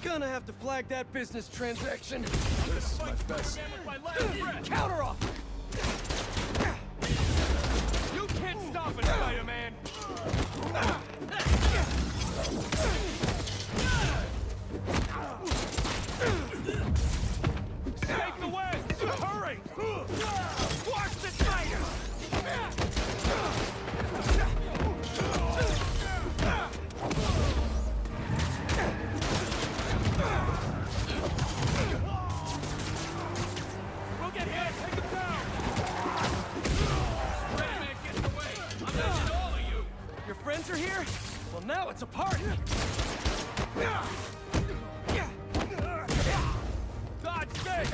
Gonna have to flag that business transaction. This is much better. Counter off! You can't stop it, Spider-Man! Take the way! Hurry! Watch the spider! We'll get hit! Take him down! Spider-Man gets away! I'm taking all of you! Your friends are here? Well, now it's a party! Dodge space!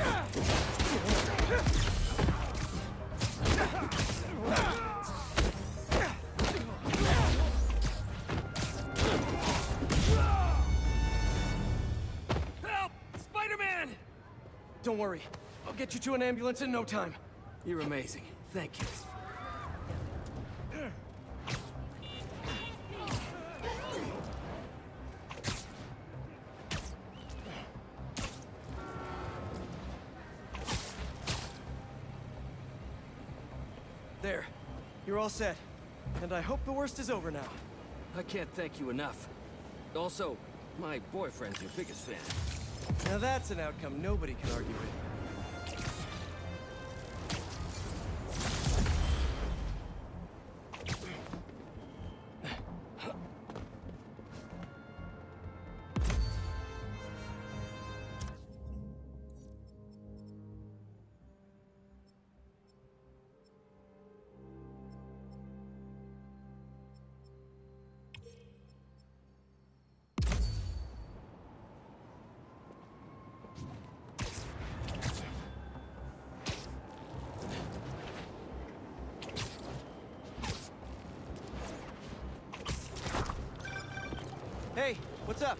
Help! Spider-Man! Don't worry. I'll get you to an ambulance in no time. You're amazing. Thank you. There. You're all set. And I hope the worst is over now. I can't thank you enough. Also, my boyfriend's your biggest fan. Now that's an outcome nobody can argue with. Hey, what's up?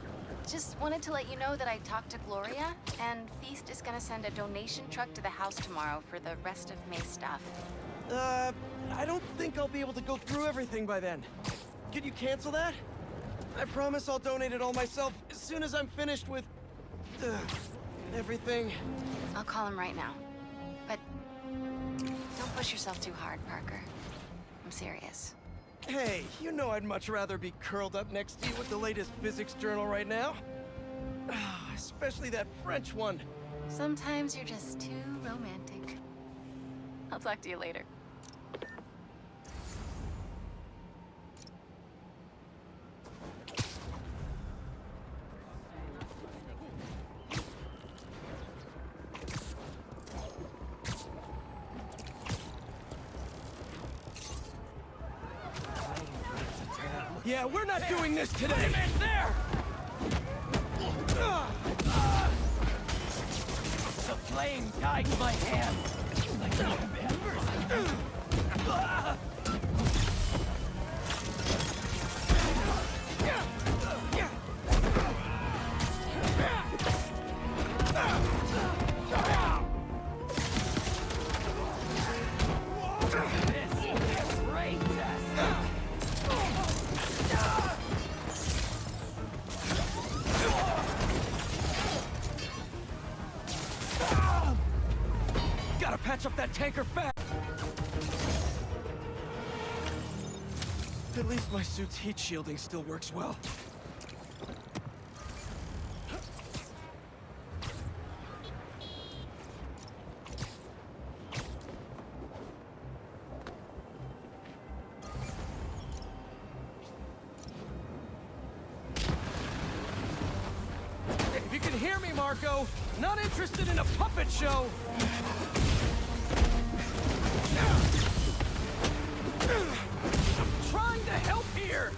Just wanted to let you know that I talked to Gloria, and Feast is gonna send a donation truck to the house tomorrow for the rest of May's stuff. I don't think I'll be able to go through everything by then. Could you cancel that? I promise I'll donate it all myself as soon as I'm finished with... everything. I'll call him right now. But don't push yourself too hard, Parker. I'm serious. Hey, you know I'd much rather be curled up next to you with the latest physics journal right now. Especially that French one. Sometimes you're just too romantic. I'll talk to you later. Yeah, we're not doing this today! There! The flame dyed my hand! Like embers! Gotta patch up that tanker fast! At least my suit's heat shielding still works well. If you can hear me, Marco, not interested in a puppet show! I'm trying to help here!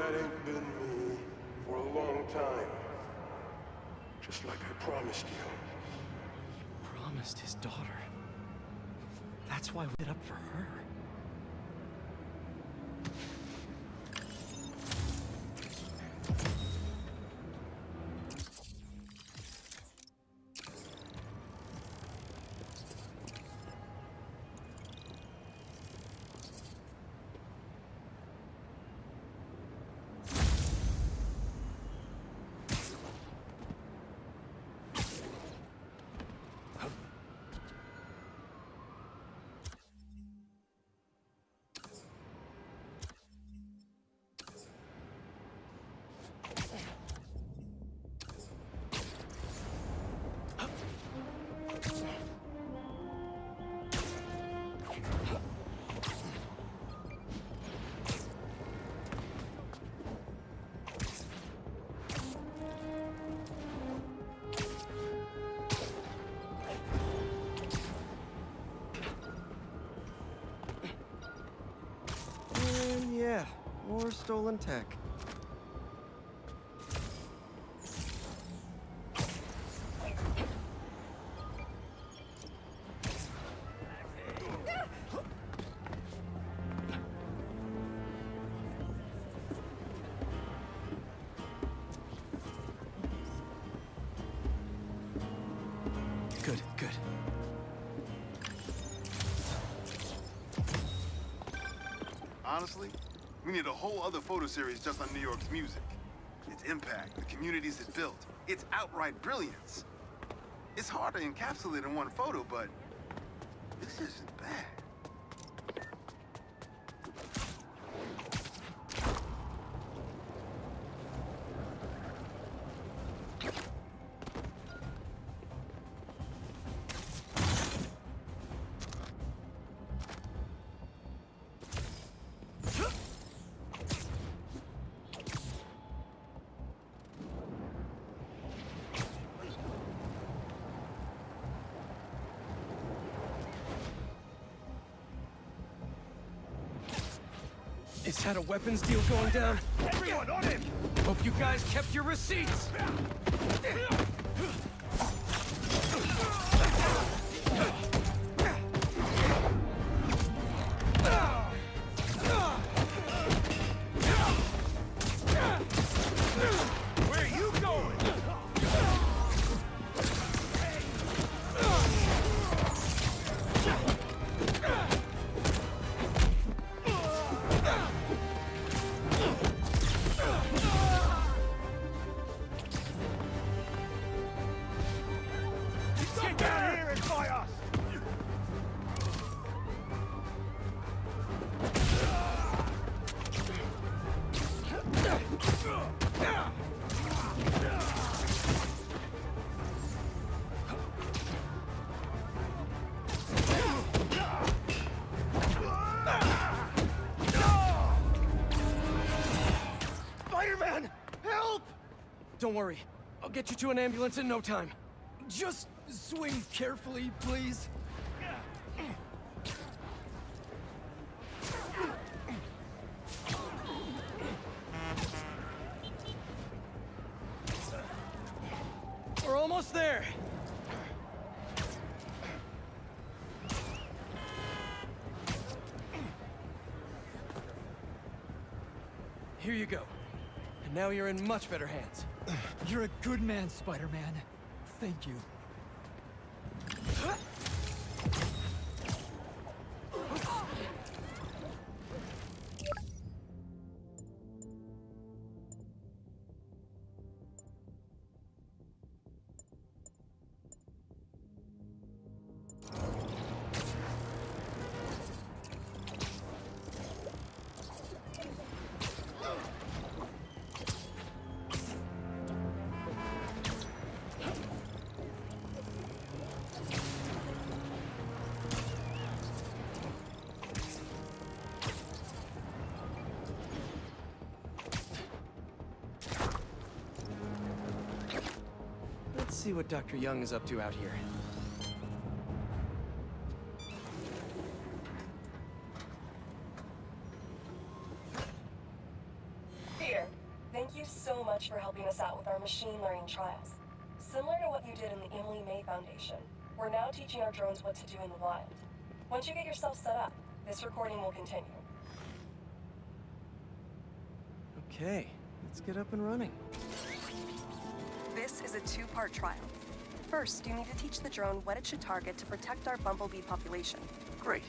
that ain't been me for a long time. Just like I promised you. Promised his daughter. That's why we did up for her. And yeah, more stolen tech. Good, good. Honestly, we need a whole other photo series just on New York's music. Its impact, the communities it built, its outright brilliance. It's hard to encapsulate in one photo, but this isn't bad. Is that a weapons deal going down? Everyone on him! Hope you guys kept your receipts! Where are you going? Get down here and fight us! Spider-Man! Help! Don't worry. I'll get you to an ambulance in no time. Just swing carefully, please. We're almost there. Here you go. And now you're in much better hands. You're a good man, Spider-Man. Thank you. Let's see what Dr. Young is up to out here. Here, machine learning trials. Similar to what you did in the Emily May Foundation, we're now teaching our drones what to do in the wild. Once you get yourself set up, this recording will continue. Okay, let's get up and running. This is a two-part trial. First, you need to teach the drone what it should target to protect our bumblebee population. Great.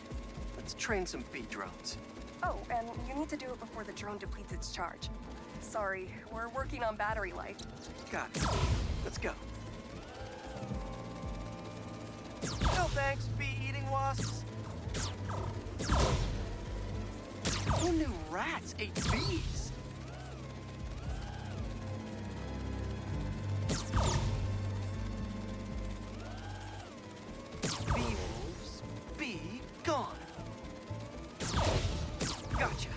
Let's train some bee drones. Oh, and you need to do it before the drone depletes its charge. Sorry, we're working on battery life. Got it. Let's go. No thanks, bee-eating wasps. Who knew rats ate bees? Bee wolves, bee gone. Gotcha.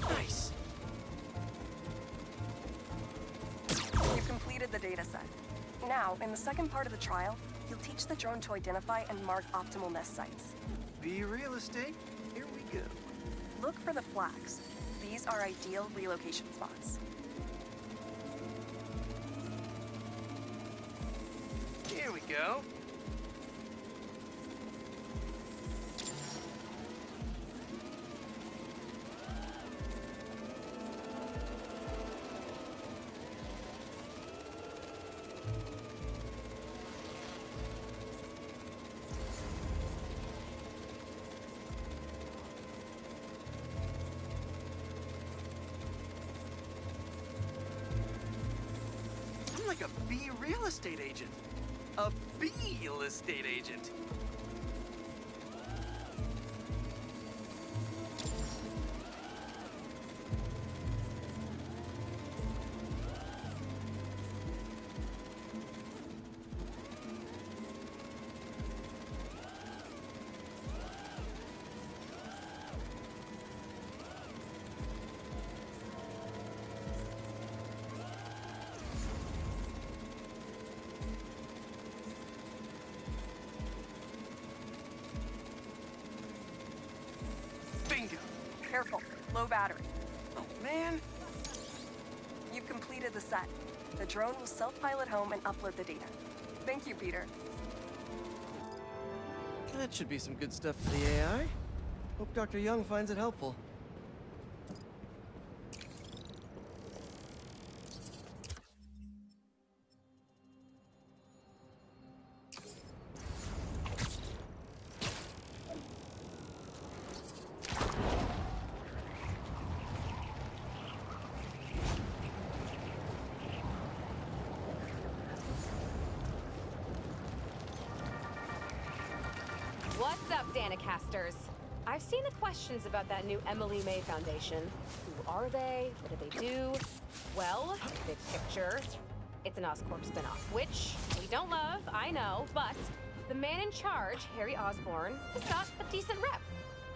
Nice. You've completed the data set. Now, in the second part of the trial, you'll teach the drone to identify and mark optimal nest sites. Bee real estate, here we go. Look for the flags. These are ideal relocation spots. Here we go. I'm like a bee real estate agent. A bee real estate agent. Bingo. Careful, low battery. Oh, man. You've completed the set. The drone will self-pilot home and upload the data. Thank you, Peter. That should be some good stuff for the AI. Hope Dr. Young finds it helpful. What's up, Danicasters? I've seen the questions about that new Emily May Foundation. Who are they? What do they do? Well, big picture, it's an Oscorp spinoff, which we don't love, I know, but the man in charge, Harry Osborn, has got a decent rep.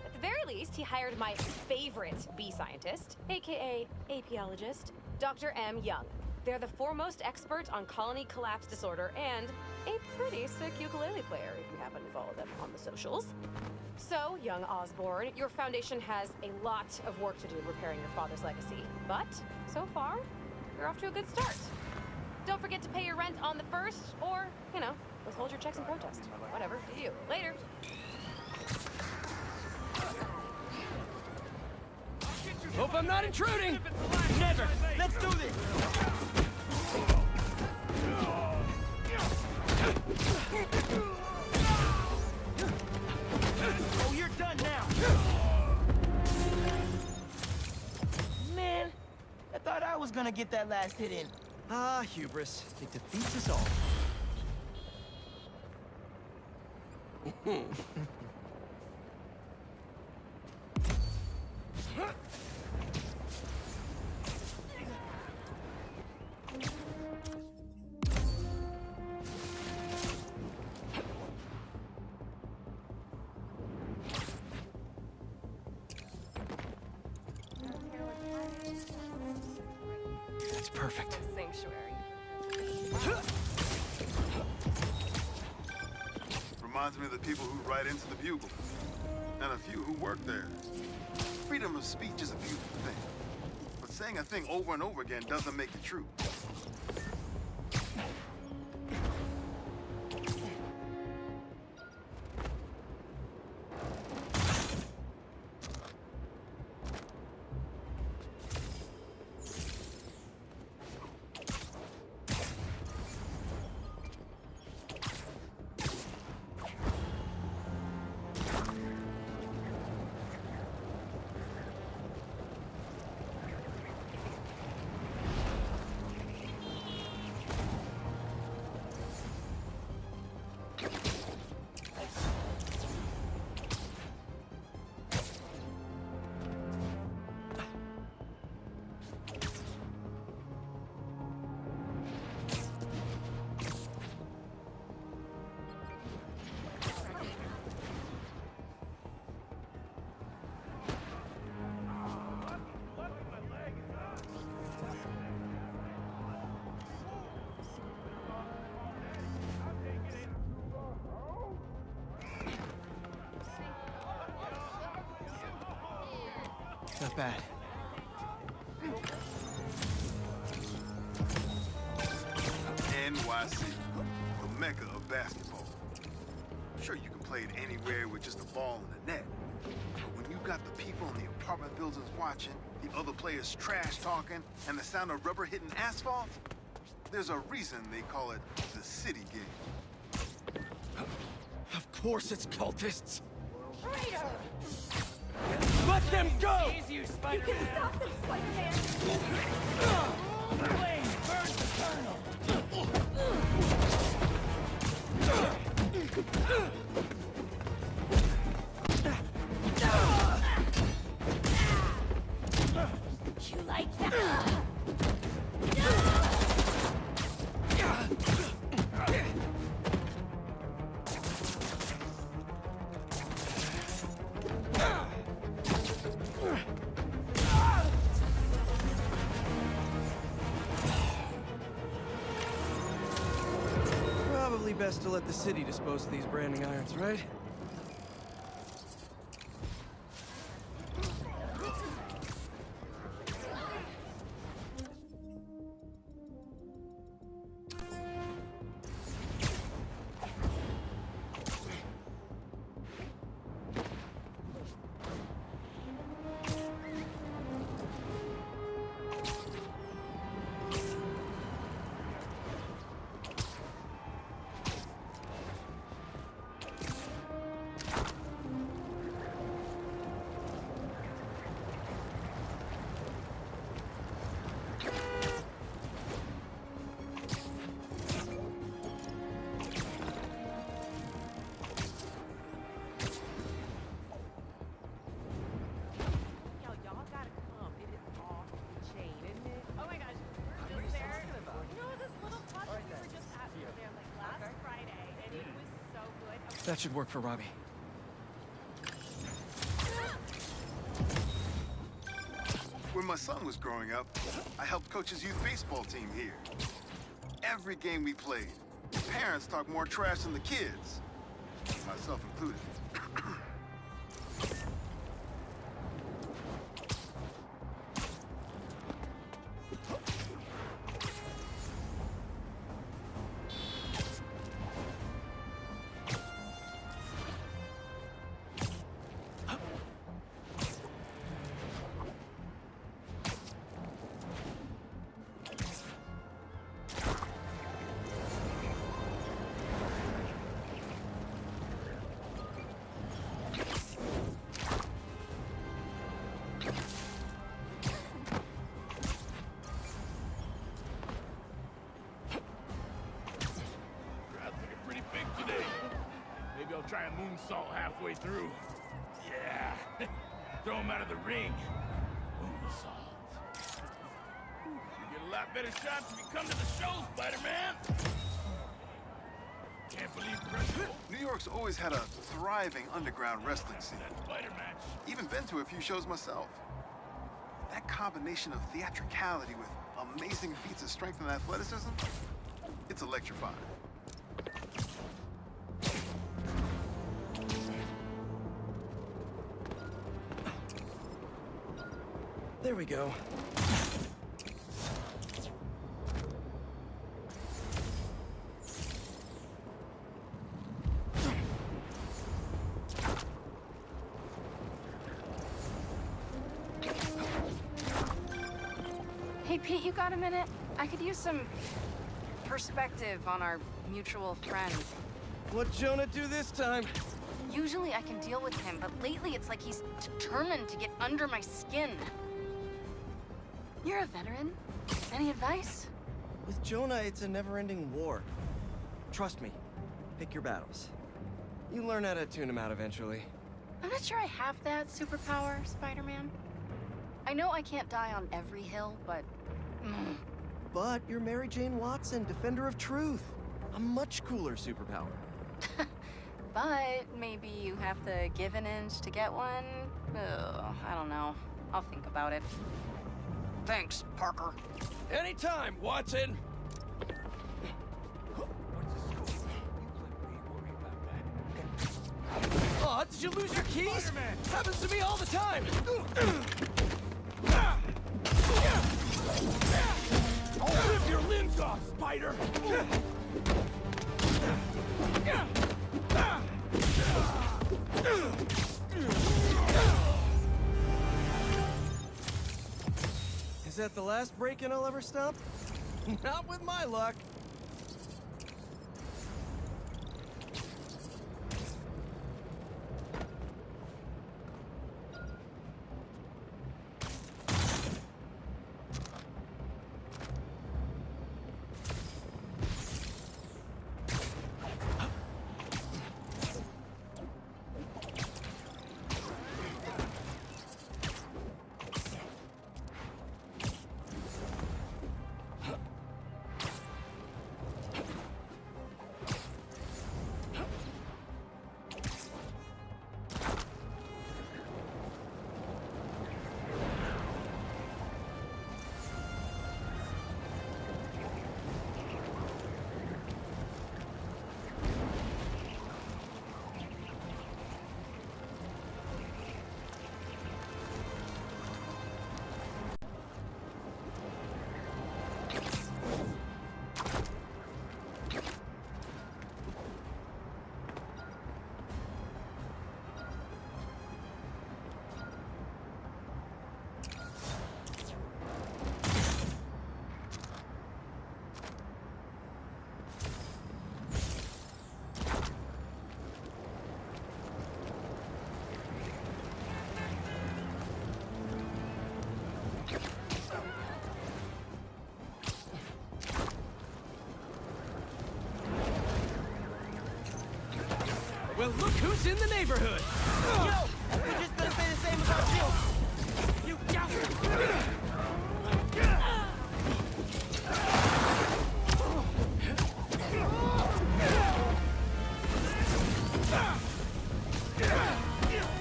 At the very least, he hired my favorite bee scientist, aka apiologist, Dr. M. Young. They're the foremost expert on colony collapse disorder and a pretty sick ukulele player if you happen to follow them on the socials. So, young Osborn, your foundation has a lot of work to do repairing your father's legacy. But, so far, you're off to a good start. Don't forget to pay your rent on the 1st, or, you know, withhold your checks in protest. Whatever, do you. Later. Hope I'm not intruding! Never! Let's do this! Oh, you're done now! Man, I thought I was gonna get that last hit in. Ah, hubris. It defeats us all. That's perfect. Sanctuary. Reminds me of the people who write into the Bugle, and a few who work there. Freedom of speech is a beautiful thing, but Saying a thing over and over again doesn't make it true. Not bad. NYC, the mecca of basketball. Sure, you can play it anywhere with just a ball and a net. But when you got the people in the apartment buildings watching, the other players trash talking, and the sound of rubber hitting asphalt, there's a reason they call it the city game. Of course it's cultists. Traitor! Let them go! Easy, you Spider-Man! You can stop them, Spider-Man! Flame, burn the Colonel! You like that? Probably best to let the city dispose of these branding irons, right? That should work for Robbie. When my son was growing up, I helped coach his youth baseball team here. Every game we played, parents talk more trash than the kids, myself included. Try a moonsault halfway through. Yeah. Throw him out of the ring. Moonsault. You get a lot better shots if you come to the show, Spider-Man. Can't believe President. New York's always had a thriving underground wrestling scene. That spider match. Even been to a few shows myself. That combination of theatricality with amazing feats of strength and athleticism, it's electrifying. There we go. Pete, you got a minute? I could use some perspective on our mutual friend. What'd Jonah do this time? Usually I can deal with him, but lately it's like he's determined to get under my skin. You're a veteran. Any advice? With Jonah, it's a never-ending war. Trust me. Pick your battles. You learn how to tune him out eventually. I'm not sure I have that superpower, Spider-Man. I know I can't die on every hill, but... But you're Mary Jane Watson, Defender of Truth. A much cooler superpower. But maybe you have to give an inch to get one? Ugh, I don't know. I'll think about it. Thanks, Parker. Anytime, Watson! Aw, did you lose your keys? Spider-Man! Happens to me all the time! I'll rip your limbs off, Spider! Is that the last break-in I'll ever stop? Not with my luck. Well, look who's in the neighborhood! Yo, we're just gonna say the same about you. You coward!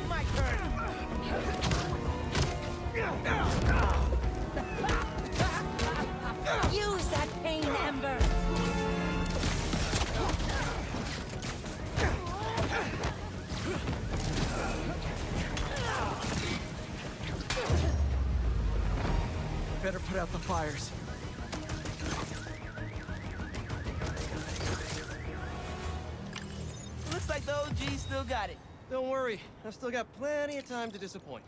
My turn. Use that pain ember! Better put out the fires. Looks like the OG still got it. Don't worry, I've still got plenty of time to disappoint.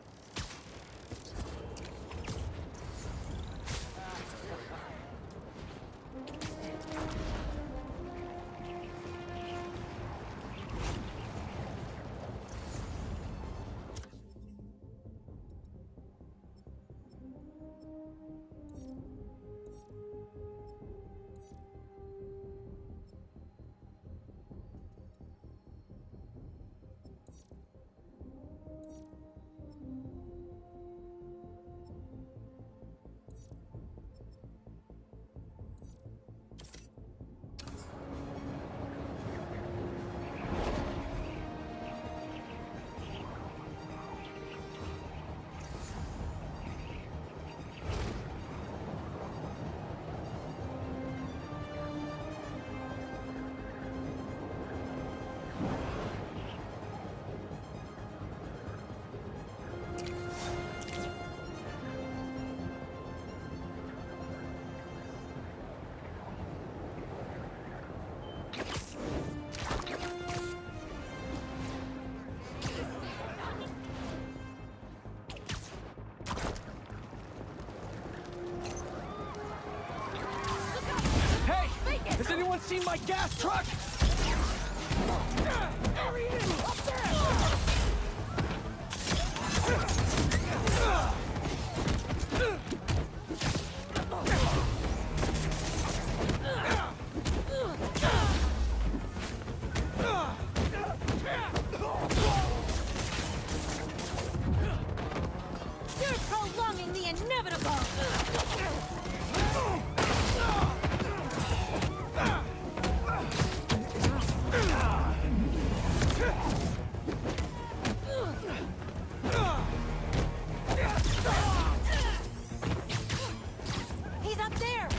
seen my gas truck? There he is! Up there! You're prolonging the inevitable! He's up there!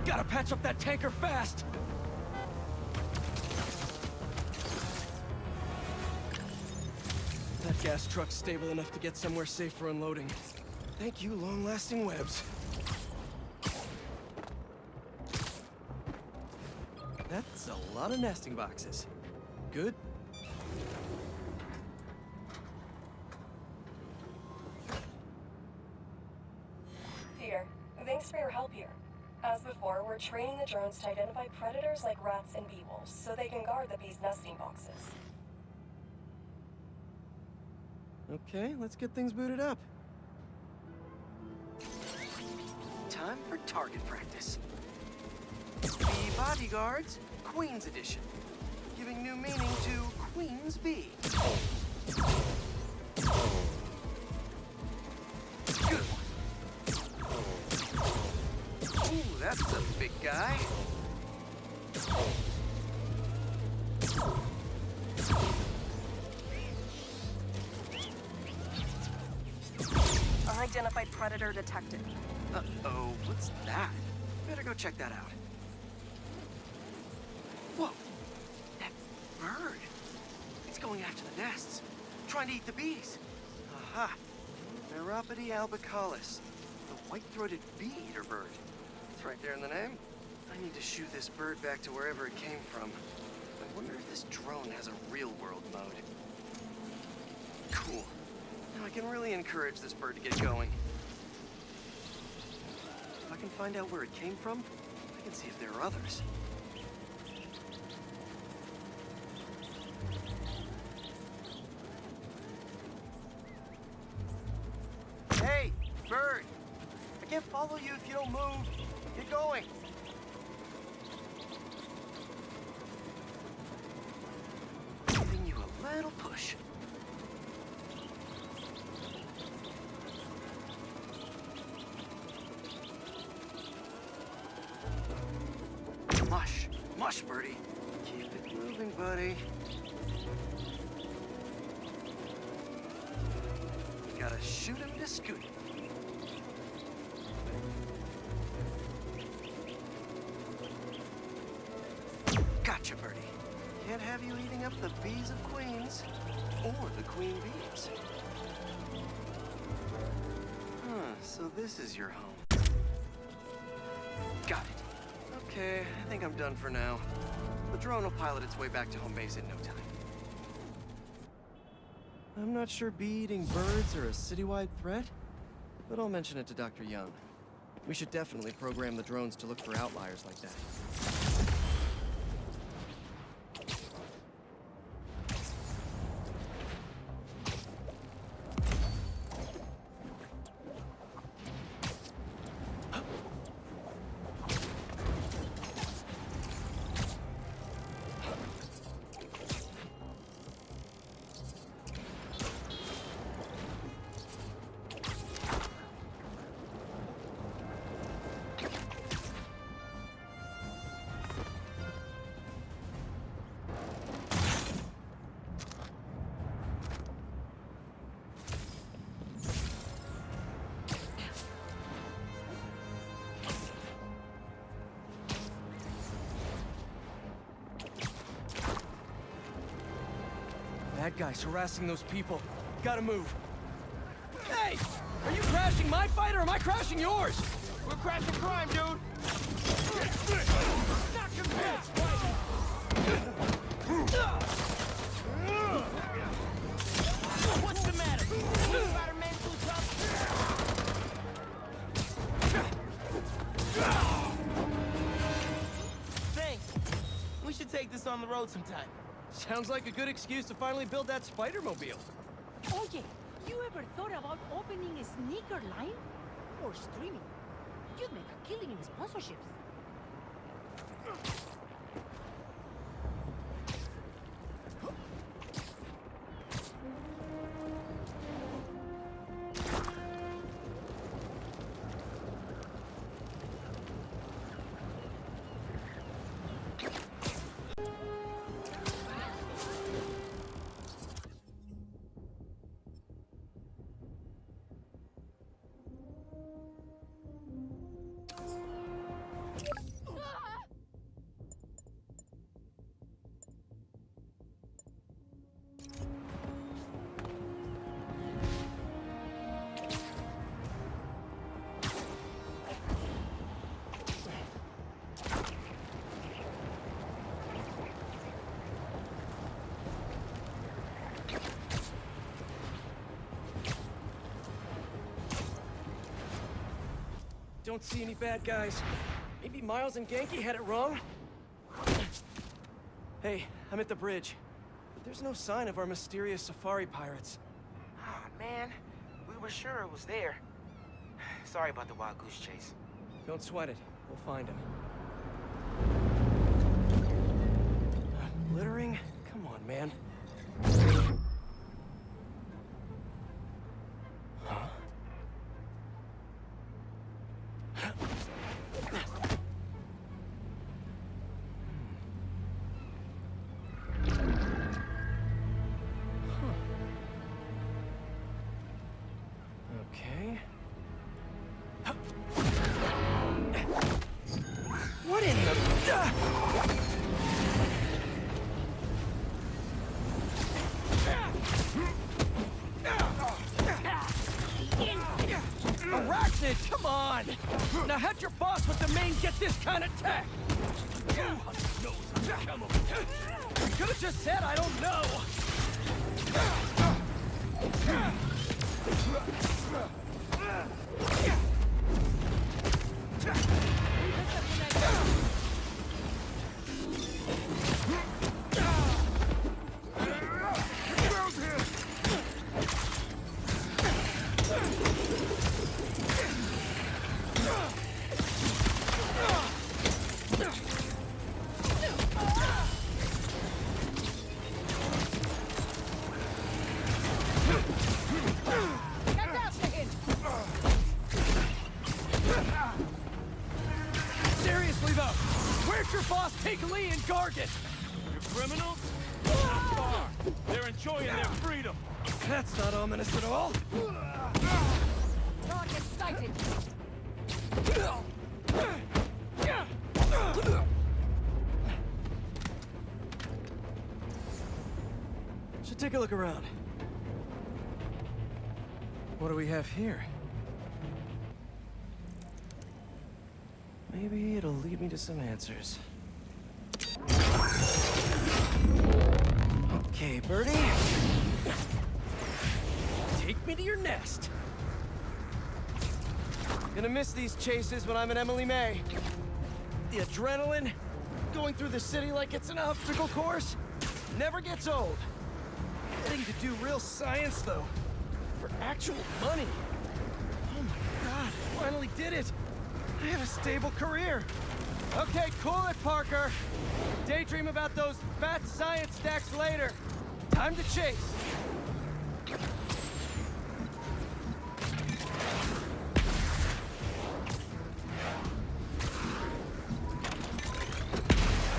Gotta patch up that tanker fast! That gas truck's stable enough to get somewhere safe for unloading. Thank you, long-lasting webs. That's a lot of nesting boxes. Good. Peter, thanks for your help here. As before, we're training the drones to identify predators like rats and bee wolves, so they can guard the bees' nesting boxes. Okay, let's get things booted up. Time for target practice. Bee Bodyguards, Queen's Edition. Giving new meaning to Queen's Bee. Good one. Ooh, that's a big guy. Unidentified predator detected. Uh-oh, what's that? Better go check that out. Whoa! That bird! It's going after the nests, trying to eat the bees. Aha! Neuropody albicollis, the white-throated bee-eater bird. It's right there in the name. I need to shoo this bird back to wherever it came from. I wonder if this drone has a real-world mode. Cool. Now I can really encourage this bird to get going. If I can find out where it came from, I can see if there are others. Hey, bird! I can't follow you if you don't move. Get going. Giving you a little push. Mush. Mush, birdie. Keep it moving, buddy. You gotta shoot him to scoot him. Gotcha, birdie. Can't have you eating up the bees of queens, or the queen bees. Huh, so this is your home. Got it. Okay, I think I'm done for now. The drone will pilot its way back to home base in no time. I'm not sure bee-eating birds are a citywide threat, but I'll mention it to Dr. Young. We should definitely program the drones to look for outliers like that. Bad guy's harassing those people. Gotta move. Hey! Are you crashing my fight or am I crashing yours? We're crashing crime, dude! Not convinced, What's the matter? Spider-Man too tough? on the road sometime. Sounds like a good excuse to finally build that Spider-Mobile. Oye, you ever thought about opening a sneaker line? Or streaming? You'd make a killing in sponsorships. Don't see any bad guys. Maybe Miles and Genki had it wrong? Hey, I'm at the bridge. But there's no sign of our mysterious safari pirates. Oh, man. We were sure it was there. Sorry about the wild goose chase. Don't sweat it. We'll find him. Littering? Come on, man. Huh? Okay. What in the... Arachnid, come on! Now how'd your boss with the main get this kind of tech? You could've just said I don't know! Seriously though, where'd your boss take Lee and Gargan? You criminals? Not far. They're enjoying their freedom. That's not ominous at all. Not excited. Should take a look around. What do we have here? Maybe it'll lead me to some answers. Okay, Birdie. Take me to your nest. Gonna miss these chases when I'm in Emily May. The adrenaline, going through the city like it's an obstacle course, never gets old. Getting to do real science, though, for actual money. Oh my God, I finally did it. I have a stable career. Okay, cool it, Parker. Daydream about those fat science stacks later. Time to chase.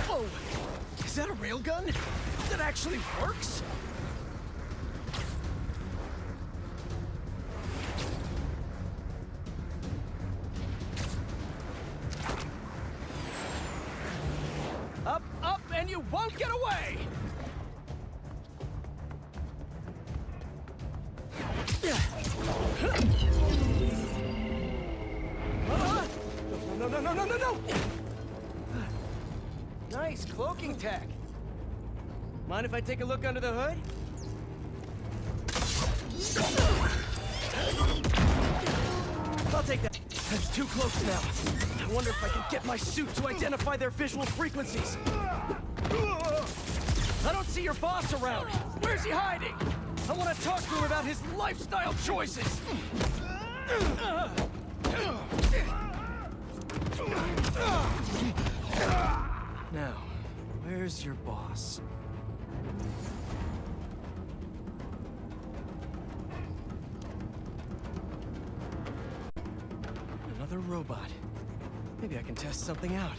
Whoa! Is that a railgun? That actually works? Up, up, and you won't get away! No, no, no, no, no, no! Nice cloaking tech. Mind if I take a look under the hood? I'll take that. That's too close now. I wonder if I can get my suit to identify their visual frequencies. I don't see your boss around. Where's he hiding? I want to talk to him about his lifestyle choices. Now, where's your boss? Another robot. Maybe I can test something out.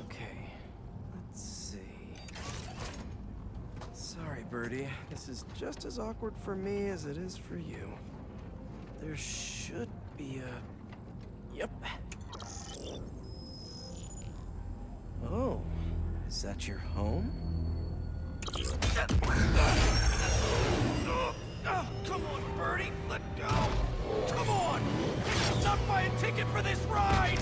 Okay, let's see. Sorry, Birdie. This is just as awkward for me as it is for you. There should be a... Yep. Oh, is that your home? Oh, come on, Birdie! Let go! Come on! Not buy a ticket for this ride!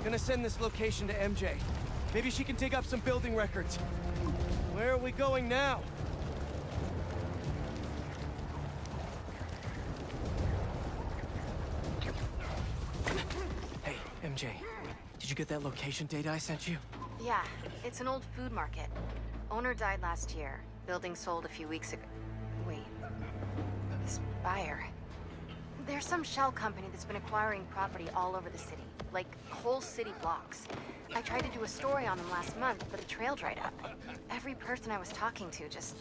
Gonna send this location to MJ. Maybe she can dig up some building records. Where are we going now? Hey, MJ. Did you get that location data I sent you? Yeah, it's an old food market. Owner died last year. Building sold a few weeks ago. Wait. This buyer. There's some shell company that's been acquiring property all over the city. Like, whole city blocks. I tried to do a story on them last month, but the trail dried up. Every person I was talking to just...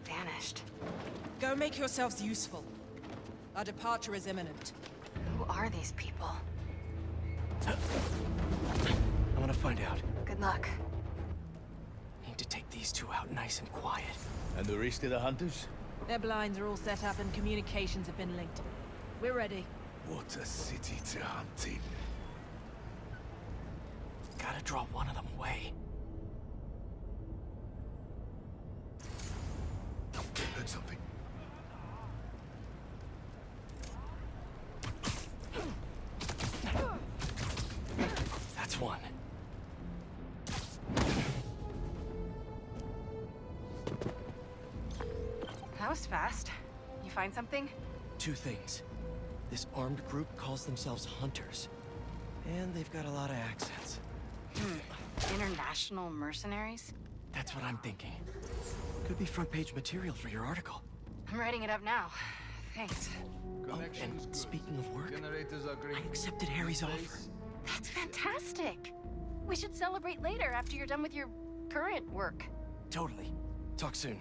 vanished. Go make yourselves useful. Our departure is imminent. Who are these people? I want to find out. Good luck. Need to take these two out nice and quiet. And the rest of the hunters? Their blinds are all set up and communications have been linked. We're ready. What a city to hunt in. Gotta draw one of them away. Heard something. That's one. That was fast. You find something? Two things. This armed group calls themselves Hunters. And they've got a lot of accents. International mercenaries? That's what I'm thinking. Could be front page material for your article. I'm writing it up now. Thanks. Oh, and speaking of work, I accepted Harry's offer. That's fantastic. We should celebrate later after you're done with your current work. Totally. Talk soon.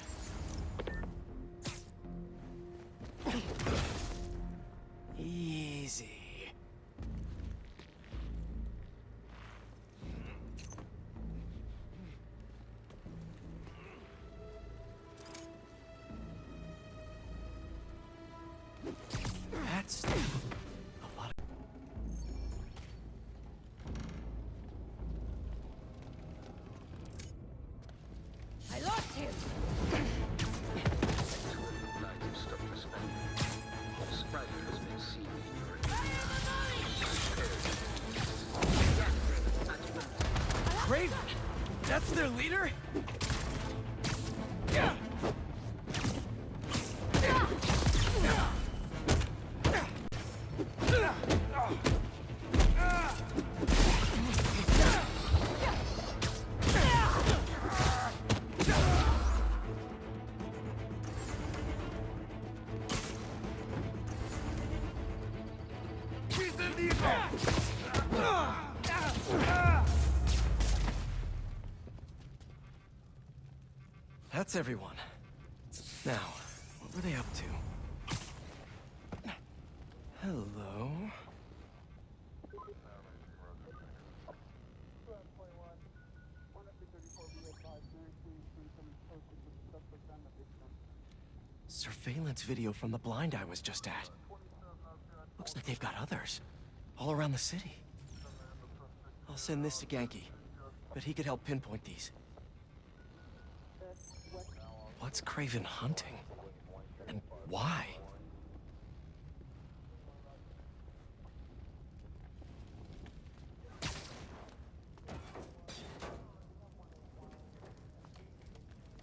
Easy. That's a lot of... I lost him! Craven! That's their leader? Yeah! That's everyone. Now, what were they up to? Hello? Surveillance video from the blind I was just at. Looks like they've got others. All around the city. I'll send this to Genki, but he could help pinpoint these. What's Craven hunting? And why?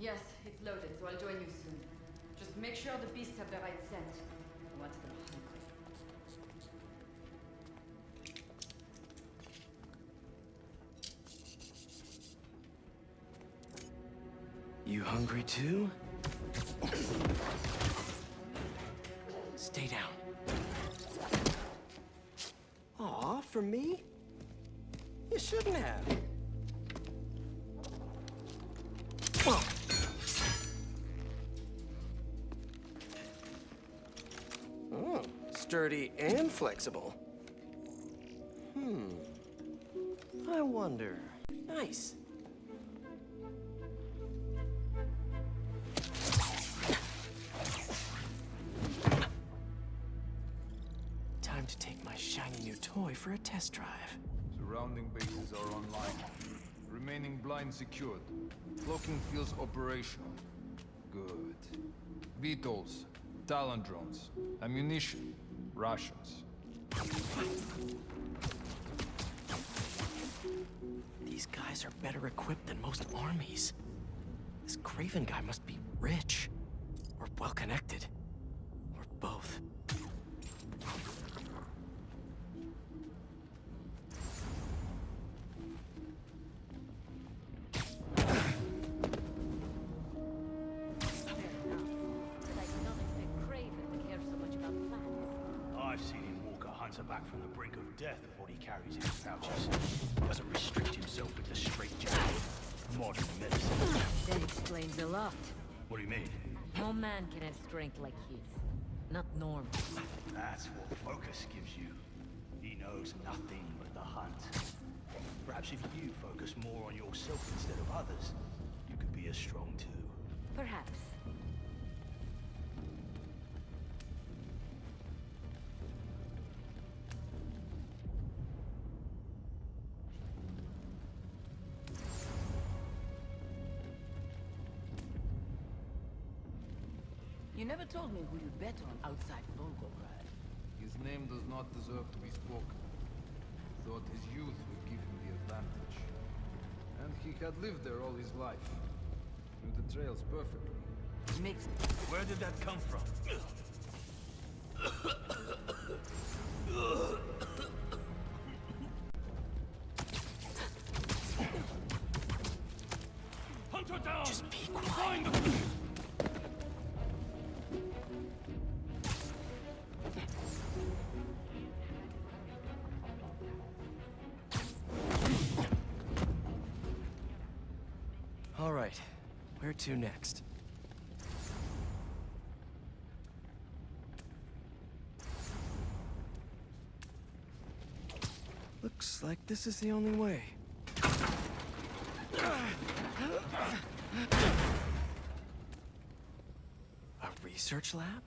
Yes, it's loaded, so I'll join you soon. Just make sure the beasts have the right scent. I want them hungry. You hungry too? Stay down. Aw, for me? You shouldn't have. Whoa. Oh, sturdy and flexible. I wonder. Nice. Time to take my shiny new toy for a test drive. Surrounding bases are online. Remaining blind secured. Cloaking fields operational. Good. Beetles, Talon drones, ammunition, rations. These guys are better equipped than most armies. This Craven guy must be rich, or well-connected, or both. I've seen him walk a hunter back from the brink of death with what he carries in his pouches. Doesn't restrict himself with the straitjacket. Modern medicine. That explains a lot. What do you mean? No man can have strength like his. Not normal. That's what focus gives you. He knows nothing but the hunt. Perhaps if you focus more on yourself instead of others, you could be as strong too. Perhaps. You never told me who you bet on outside Volgograd. His name does not deserve to be spoken. Thought his youth would give him the advantage. And he had lived there all his life. Knew the trails perfectly. Makes... Where did that come from? Hunter down! Just be quiet. Find them! All right, where to next? Looks like this is the only way. A research lab?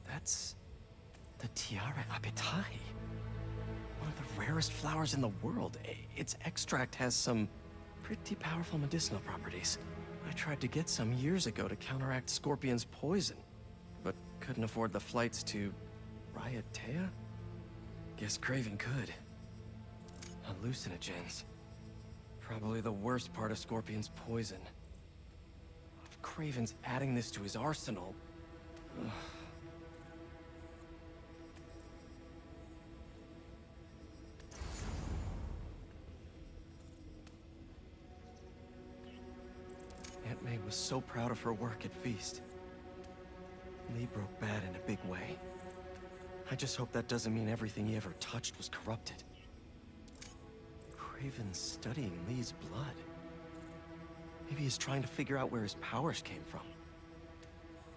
That's the Tiara Apitai. One of the rarest flowers in the world. Its extract has some pretty powerful medicinal properties. I tried to get some years ago to counteract Scorpion's poison, but couldn't afford the flights to Raiatea? Guess Craven could. Hallucinogens. Probably the worst part of Scorpion's poison. If Craven's adding this to his arsenal... Ugh. Aunt May was so proud of her work at Feast. Lee broke bad in a big way. I just hope that doesn't mean everything he ever touched was corrupted. Craven's studying Lee's blood. Maybe he's trying to figure out where his powers came from.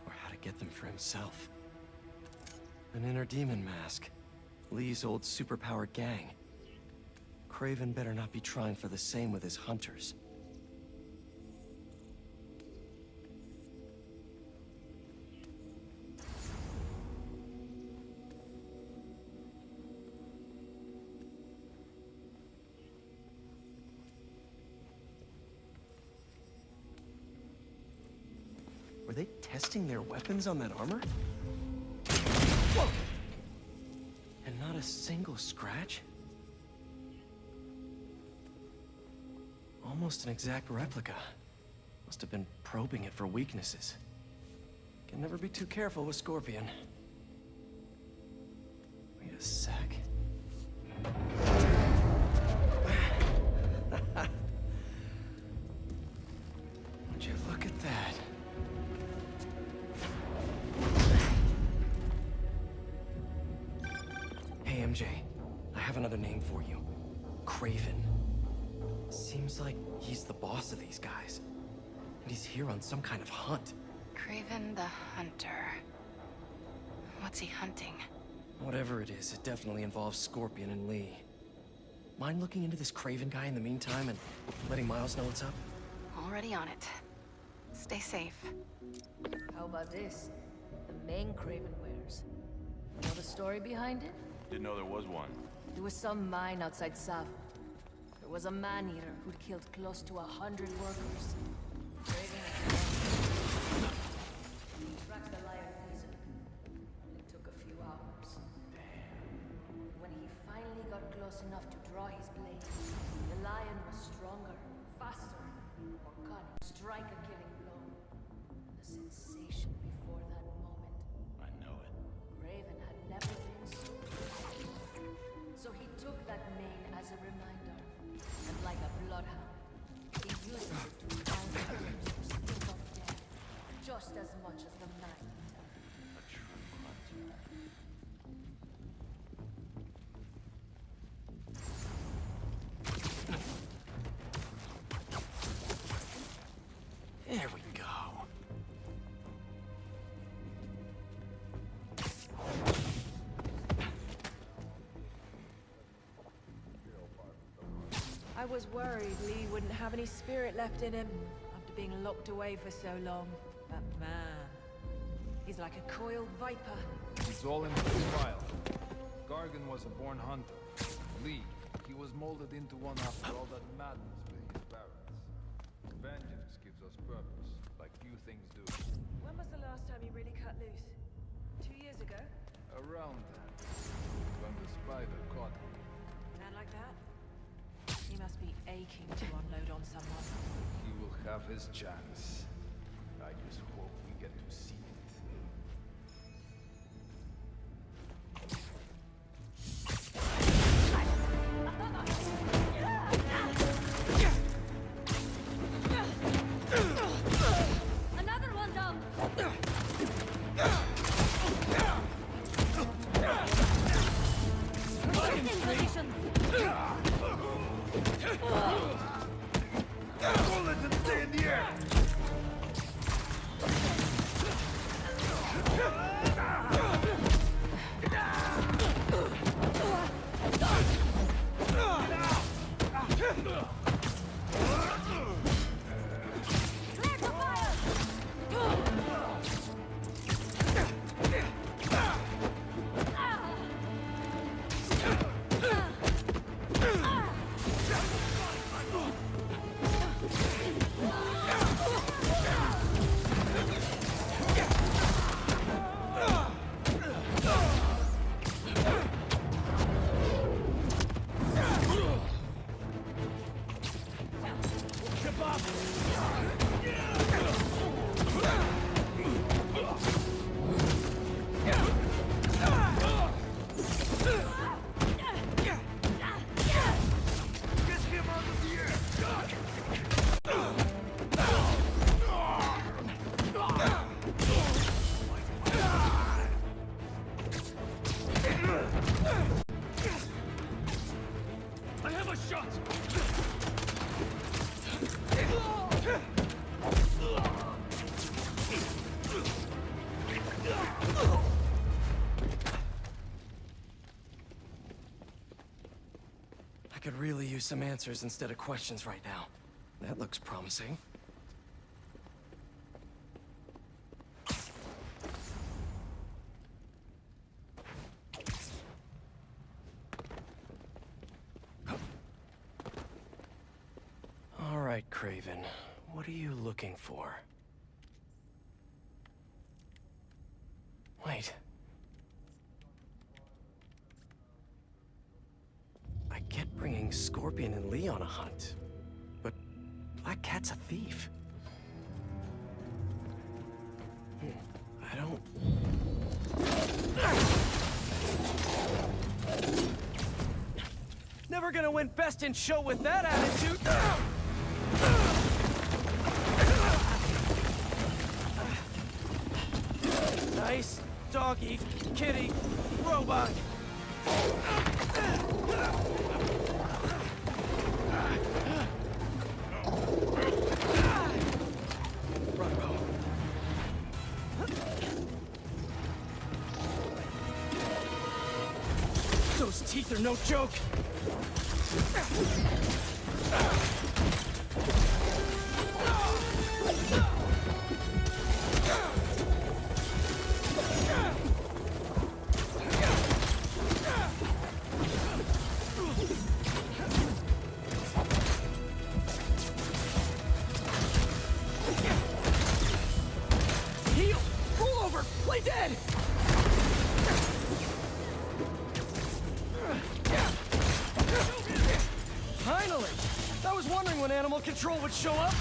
Or how to get them for himself. An inner demon mask. Lee's old superpowered gang. Craven better not be trying for the same with his hunters. Were they testing their weapons on that armor? Whoa! a single scratch. Almost an exact replica. Must have been probing it for weaknesses. Can never be too careful with Scorpion. Wait a sec. Would you look at that? Hey, MJ. I have another name for you. Kraven. Seems like he's the boss of these guys. And he's here on some kind of hunt. Kraven the Hunter. What's he hunting? Whatever it is, it definitely involves Scorpion and Lee. Mind looking into this Kraven guy in the meantime and letting Miles know what's up? Already on it. Stay safe. How about this? The main Kraven wears. Know the story behind it? Didn't know there was one. There was some mine outside Savo. There was a man-eater who'd killed close to 100 workers. Kraven he tracked the lion easily. It took a few hours. When he finally got close enough to draw his blade, the lion was stronger, faster, more cunning. Strike a killing blow. The sensation before that moment. I know it. Raven had never been so good. So he took that mane as a reminder, and like a bloodhound, he used it to find the others who stink of death, just as much as the man. A true hunter. There we go. I was worried Lee wouldn't have any spirit left in him after being locked away for so long. But man, he's like a coiled viper. It's all in his file. Gargan was a born hunter. Lee, he was molded into one after all that madness with his parents. Vengeance gives us purpose, like few things do. When was the last time you really cut loose? 2 years ago? Around then, when the spider caught him. Man like that? He must be aching to unload on someone. He will have his chance. I just hope we get to see it. Another one down! Position! Bullets and stay in the air! I have a shot! I could really use some answers instead of questions right now. That looks promising. All right, Kraven. What are you looking for? Wait. get bringing Scorpion and Lee on a hunt, but Black Cat's a thief. I don't... Never gonna win Best in Show with that attitude! Nice doggy, kitty, robot! Those teeth are no joke! Heal! Roll over! Play dead! Finally! I was wondering when Animal Control would show up.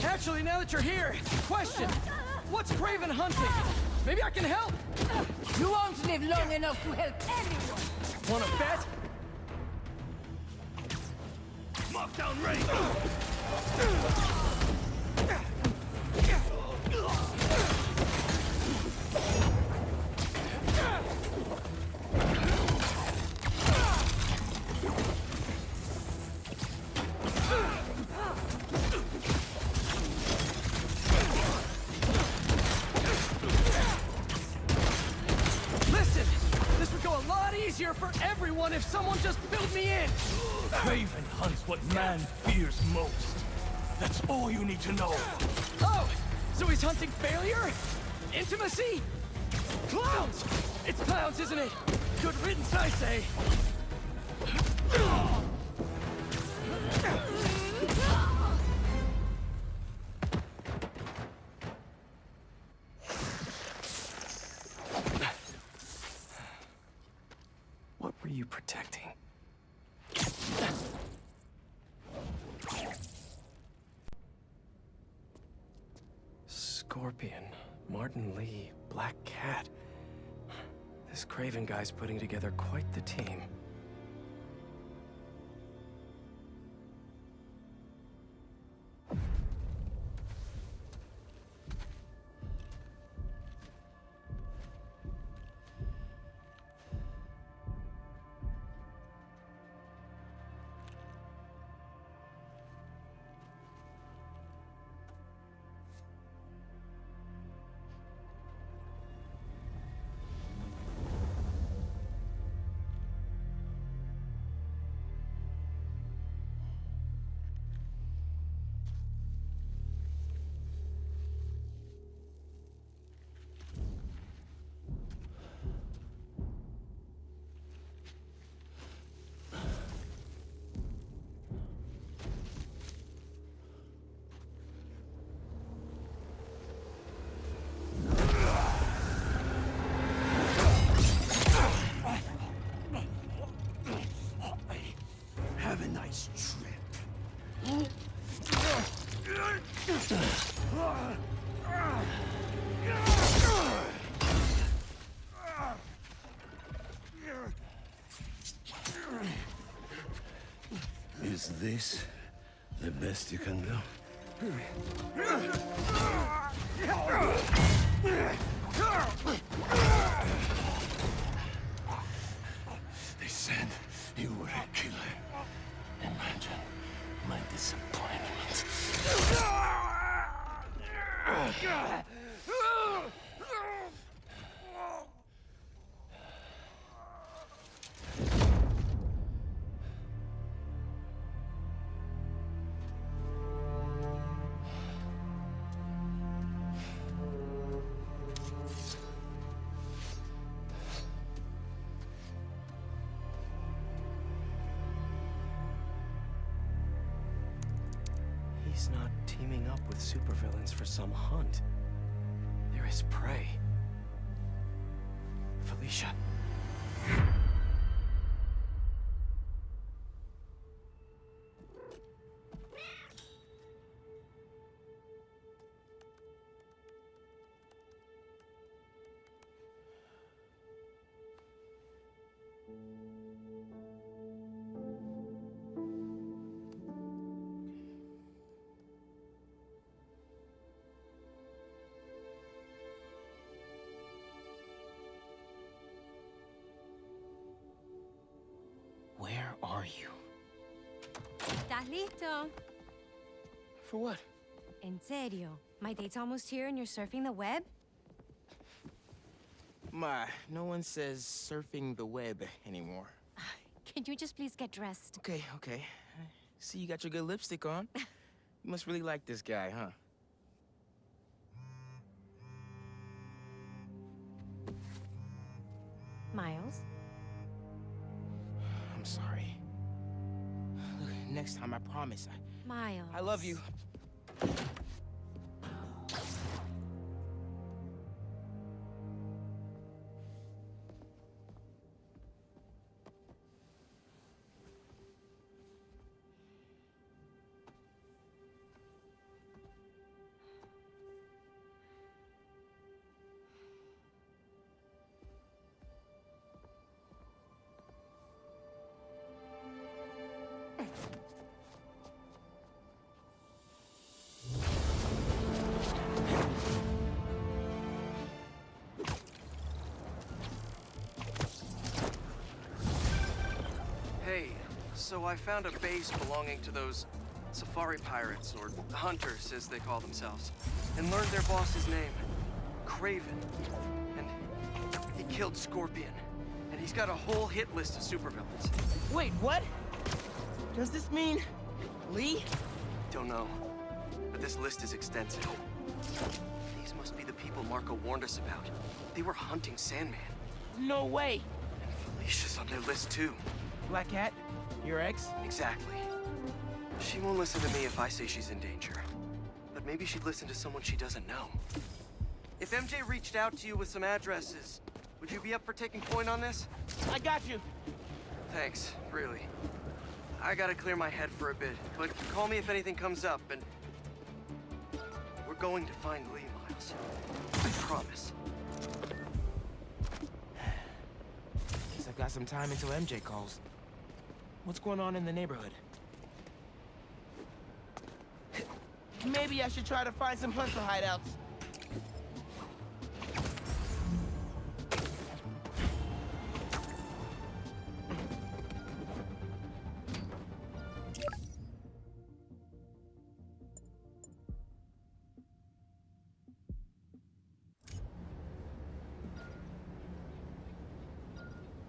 Actually, now that you're here, question. What's Craven hunting? Maybe I can help. You won't live long enough to help anyone. Wanna bet? Markdown range! Listen, this would go a lot easier for everyone if someone just filled me in. Craven hunts what man fears most. That's all you need to know. Oh, so he's hunting failure? Intimacy? Clowns! It's clowns, isn't it? Good riddance, I say. What were you protecting? Scorpion, Martin Lee, Black Cat. This Craven guy's putting together quite the team. Have a nice trip. Is this the best you can do? They said you were a killer. Imagine my disappointment. Teaming up with supervillains for some hunt. There is prey. Felicia. Where are you? ¿Estás listo? For what? En serio. My date's almost here and you're surfing the web? Ma, no one says surfing the web anymore. Can you just please get dressed? Okay, okay. See, you got your good lipstick on. You must really like this guy, huh? Miles? I'm sorry. Look, next time, I promise. Miles. I love you. Hey, so I found a base belonging to those safari pirates, or hunters as they call themselves, and learned their boss's name, Craven. And he killed Scorpion. And he's got a whole hit list of supervillains. Wait, what? Does this mean Lee? Don't know, but this list is extensive. These must be the people Marco warned us about. They were hunting Sandman. No way. And Felicia's on their list too. Black Cat? Your ex? Exactly. She won't listen to me if I say she's in danger. But maybe she'd listen to someone she doesn't know. If MJ reached out to you with some addresses, would you be up for taking point on this? I got you. Thanks, really. I gotta clear my head for a bit, but call me if anything comes up, and... we're going to find Lee, Miles. I promise. Guess I've got some time until MJ calls. What's going on in the neighborhood? Maybe I should try to find some hunter hideouts.